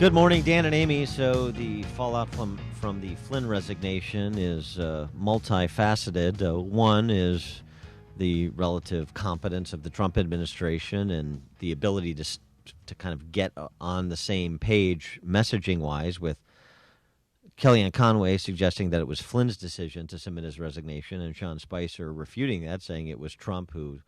Good morning, Dan and Amy. So the fallout from the Flynn resignation is multifaceted. One is the relative competence of the Trump administration and the ability to kind of get on the same page messaging-wise, with Kellyanne Conway suggesting that it was Flynn's decision to submit his resignation, and Sean Spicer refuting that, saying it was Trump who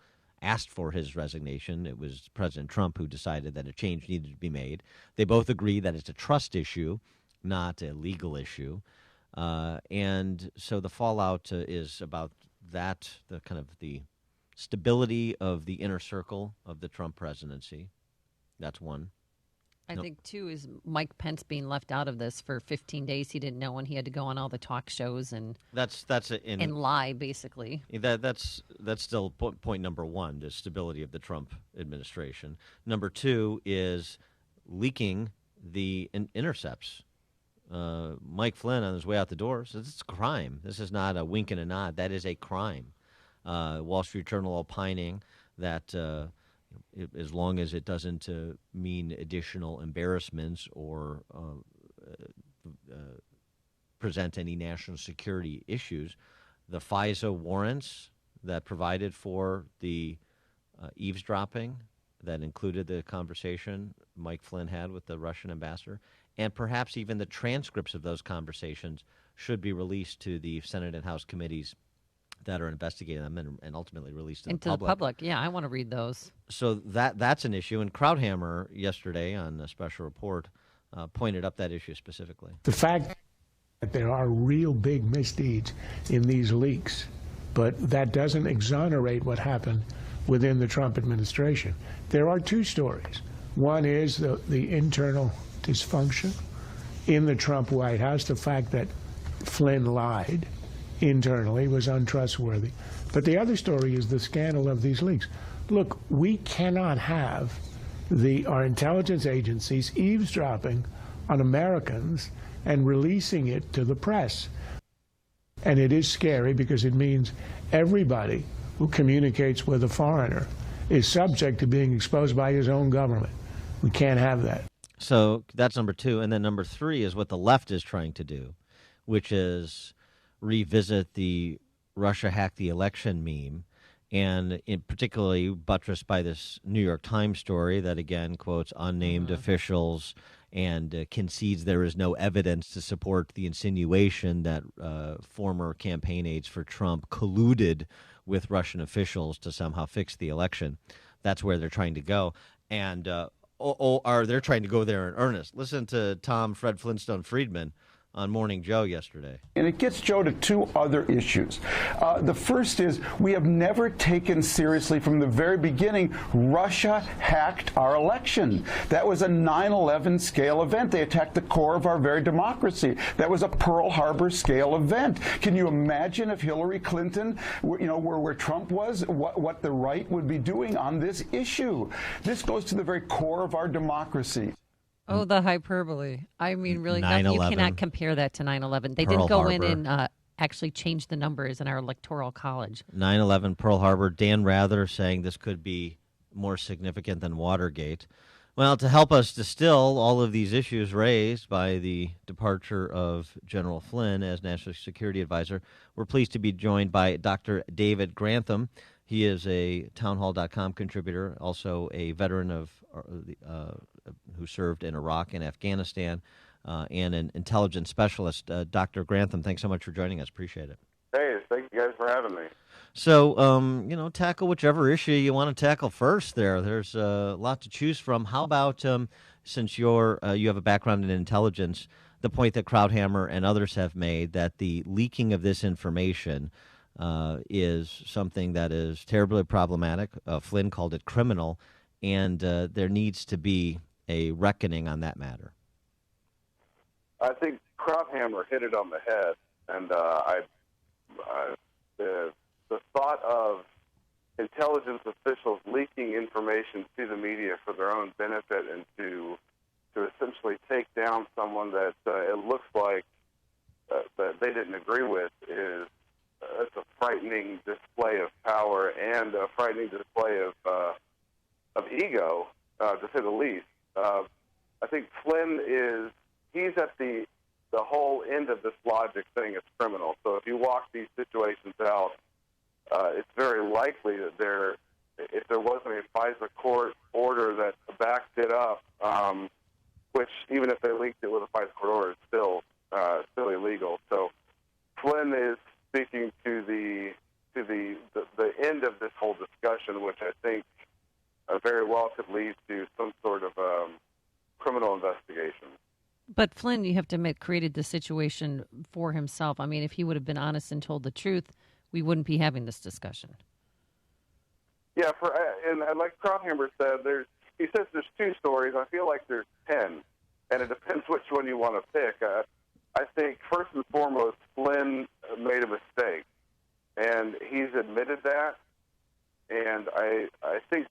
asked for his resignation. It was President Trump who decided that a change needed to be made. They both agree that it's a trust issue, not a legal issue. And so the fallout is about that, the kind of the stability of the inner circle of the Trump presidency. That's one. I think, too, is Mike Pence being left out of this for 15 days. He didn't know when he had to go on all the talk shows and lie, basically. That's still point number one, the stability of the Trump administration. Number two is leaking the intercepts. Mike Flynn, on his way out the door, says it's a crime. This is not a wink and a nod. That is a crime. Wall Street Journal opining that as long as it doesn't mean additional embarrassments or present any national security issues, the FISA warrants that provided for the eavesdropping that included the conversation Mike Flynn had with the Russian ambassador, and perhaps even the transcripts of those conversations should be released to the Senate and House committees that are investigating them and ultimately released to the public. Yeah, I want to read those. So that's an issue. And Krauthammer yesterday on a special report pointed up that issue specifically. The fact that there are real big misdeeds in these leaks, but that doesn't exonerate what happened within the Trump administration. There are two stories. One is the internal dysfunction in the Trump White House, the fact that Flynn lied internally, was untrustworthy. But the other story is the scandal of these leaks. Look, we cannot have our intelligence agencies eavesdropping on Americans and releasing it to the press. And it is scary because it means everybody who communicates with a foreigner is subject to being exposed by his own government. We can't have that. So that's number two. And then number three is what the left is trying to do, which is revisit the Russia hacked the election meme, and particularly buttressed by this New York Times story that, again, quotes unnamed officials and concedes there is no evidence to support the insinuation that former campaign aides for Trump colluded with Russian officials to somehow fix the election. That's where they're trying to go. And they're trying to go there in earnest. Listen to Fred Flintstone Friedman on Morning Joe yesterday. And it gets Joe to two other issues. The first is we have never taken seriously from the very beginning, Russia hacked our election. That was a 9/11 scale event. They attacked the core of our very democracy. That was a Pearl Harbor scale event. Can you imagine if Hillary Clinton, where Trump was, what the right would be doing on this issue? This goes to the very core of our democracy. Oh, the hyperbole. I mean, really, you cannot compare that to 9/11. They Pearl didn't go Harbor. in and actually change the numbers in our electoral college. 9/11, Pearl Harbor. Dan Rather saying this could be more significant than Watergate. Well, to help us distill all of these issues raised by the departure of General Flynn as National Security Advisor, we're pleased to be joined by Dr. David Grantham. He is a townhall.com contributor, also a veteran of who served in Iraq and Afghanistan, and an intelligence specialist. Dr. Grantham, thanks so much for joining us. Appreciate it. Hey, thank you guys for having me. So, tackle whichever issue you want to tackle first there. There's a lot to choose from. How about, since you have a background in intelligence, the point that Krauthammer and others have made that the leaking of this information is something that is terribly problematic. Flynn called it criminal, and there needs to be a reckoning on that matter. I think Krauthammer hit it on the head, and the thought of intelligence officials leaking information to the media for their own benefit and to essentially take down someone that it looks like that they didn't agree with is it's a frightening display of power and a frightening display of ego, to say the least. I think Flynn he's at the whole end of this logic saying it's criminal. So if you walk these situations out, it's very likely that if there wasn't a FISA court order that backed it up, which even if they linked it with a FISA court order, it's still illegal. So Flynn is speaking to the end of this whole discussion, which I think very well could lead to some sort of criminal investigation. But Flynn, you have to admit, created the situation for himself. I mean, if he would have been honest and told the truth, we wouldn't be having this discussion. Yeah, and like Krauthammer said, he says there's 2 stories. I feel like there's 10, and it depends which one you want to pick. I think first and foremost, Flynn made a mistake, and he's admitted that. And I think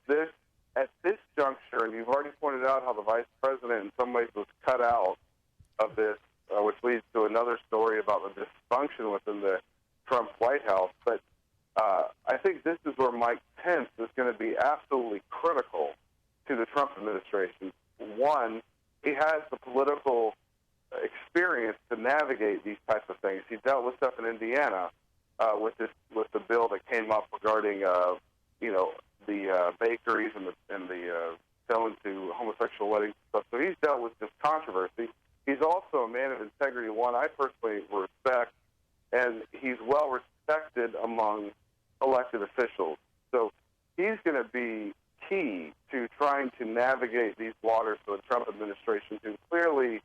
at this juncture, and you've already pointed out how the vice president in some ways was cut out of this, which leads to another story about the dysfunction within the Trump White House. But I think this is where Mike Pence is going to be absolutely critical to the Trump administration. One, he has the political experience to navigate these types of things. He dealt with stuff in Indiana with the bill that came up regarding the bakeries and the selling to homosexual weddings and stuff. So he's dealt with this controversy. He's also a man of integrity, one I personally respect, and he's well respected among elected officials. So he's going to be key to trying to navigate these waters for the Trump administration, who clearly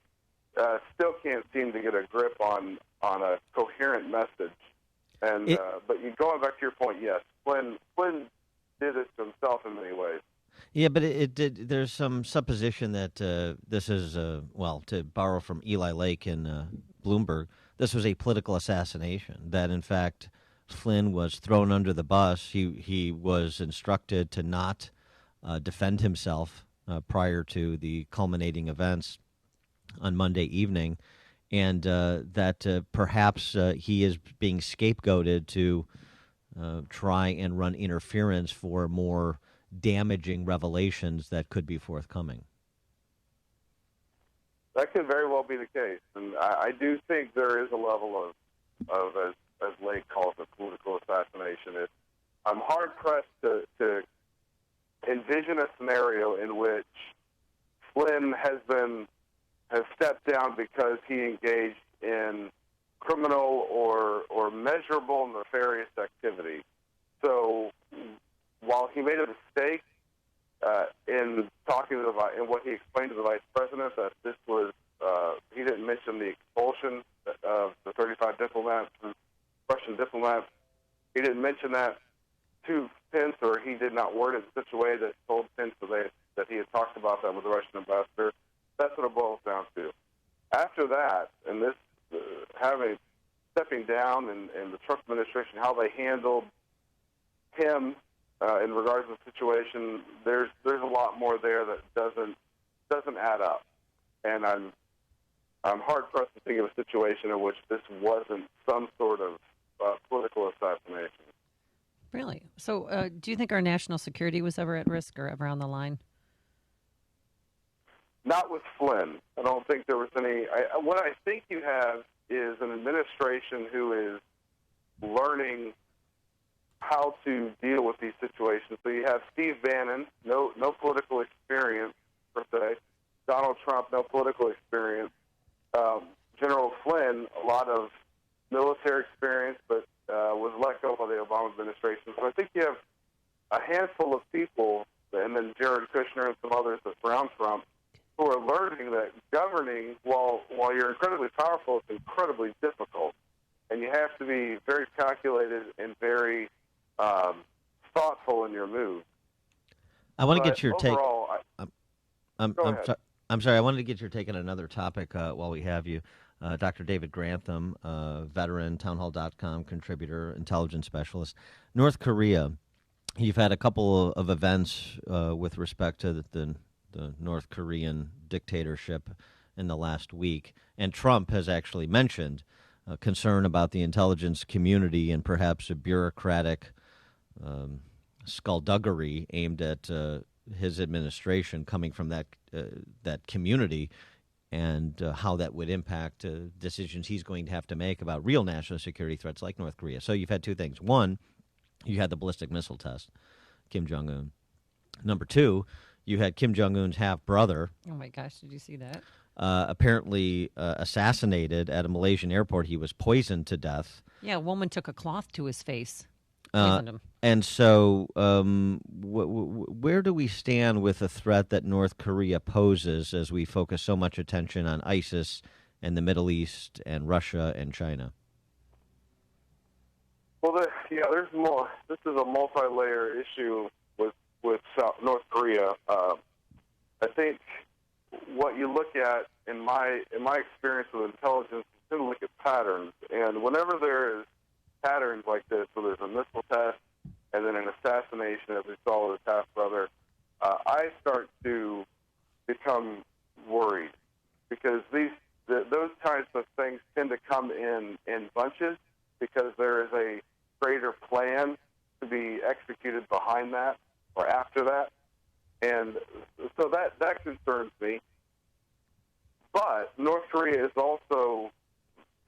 still can't seem to get a grip on a coherent message. And but going back to your point, yes, Flynn did it to himself in many ways. Yeah, but it did. There's some supposition that this is, to borrow from Eli Lake in Bloomberg, this was a political assassination. That in fact, Flynn was thrown under the bus. He was instructed to not defend himself prior to the culminating events on Monday evening, and that perhaps he is being scapegoated to try and run interference for more damaging revelations that could be forthcoming. That could very well be the case, and I do think there is a level of as Lake calls it, political assassination. I'm hard-pressed to envision a scenario in which Flynn has stepped down because he engaged in criminal or measurable nefarious activity. So while he made a mistake in talking to in what he explained to the vice president, that this was he didn't mention the expulsion of the 35 diplomats, Russian diplomats. He didn't mention that to Pence, or he did not word it in such a way that told Pence that he had talked about that with the Russian ambassador. That's what it boils down to. After that, and this stepping down and the Trump administration, how they handled him in regards to the situation, there's a lot more there that doesn't add up, and I'm hard pressed to think of a situation in which this wasn't some sort of political assassination. Really? So, do you think our national security was ever at risk or ever on the line? Not with Flynn. I don't think there was any. What I think you have is an administration who is learning how to deal with these situations. So you have Steve Bannon, no political experience per se. Donald Trump, no political experience. General Flynn, a lot of military experience, but was let go by the Obama administration. So I think you have a handful of people, and then Jared Kushner and some others that surround Trump, who are learning that governing, while you're incredibly powerful, it's incredibly difficult. And you have to be very calculated and very thoughtful in your moves. I want to get your overall, take. I'm sorry. I wanted to get your take on another topic while we have you. Dr. David Grantham, veteran, townhall.com contributor, intelligence specialist. North Korea, you've had a couple of events with respect to the North Korean dictatorship in the last week, and Trump has actually mentioned concern about the intelligence community and perhaps a bureaucratic skullduggery aimed at his administration coming from that community, and how that would impact decisions he's going to have to make about real national security threats like North Korea. So you've had two things. One, you had the ballistic missile test, Kim Jong-un. Number two, you had Kim Jong-un's half-brother. Oh, my gosh, did you see that? Apparently assassinated at a Malaysian airport. He was poisoned to death. Yeah, a woman took a cloth to his face. Poisoned him. And so where do we stand with the threat that North Korea poses as we focus so much attention on ISIS and the Middle East and Russia and China? Well, there's more. This is a multi-layer issue with North Korea. I think what you look at in my experience with intelligence, you tend to look at patterns, and whenever there is patterns like this, where there's a missile test and then an assassination, as we saw with his half-brother, I start to become worried, because those types of things tend to come in bunches, because there is a greater plan to be executed behind that or after that. And so that concerns me. But North Korea is also,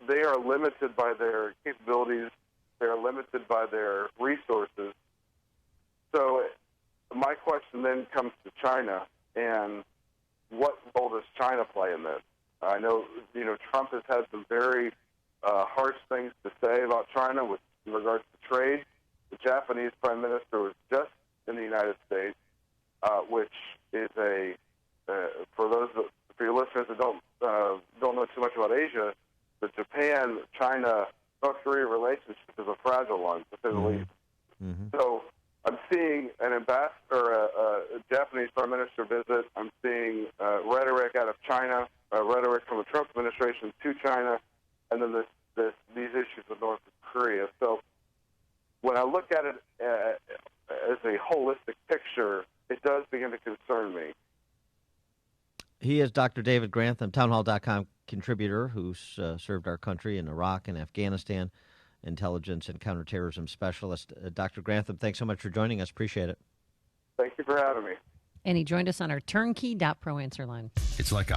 they are limited by their capabilities. They are limited by their resources. So my question then comes to China, and what role does China play in this? I know, Trump has had some very harsh things to say about China in regards to trade. The Japanese Prime Minister was just in the United States, which is for your listeners that don't know too much about Asia, the Japan-China North Korea relationship is a fragile one, to say the least. Mm-hmm. So I'm seeing an ambassador, a Japanese Prime Minister visit. I'm seeing rhetoric out of China, rhetoric from the Trump administration to China, and then these issues with North Korea. So when I look at it as a holistic picture, it does begin to concern me. He is Dr. David Grantham, townhall.com contributor who's served our country in Iraq and Afghanistan, intelligence and counterterrorism specialist. Dr. Grantham, thanks so much for joining us. Appreciate it. Thank you for having me. And he joined us on our turnkey.pro answer line. It's like a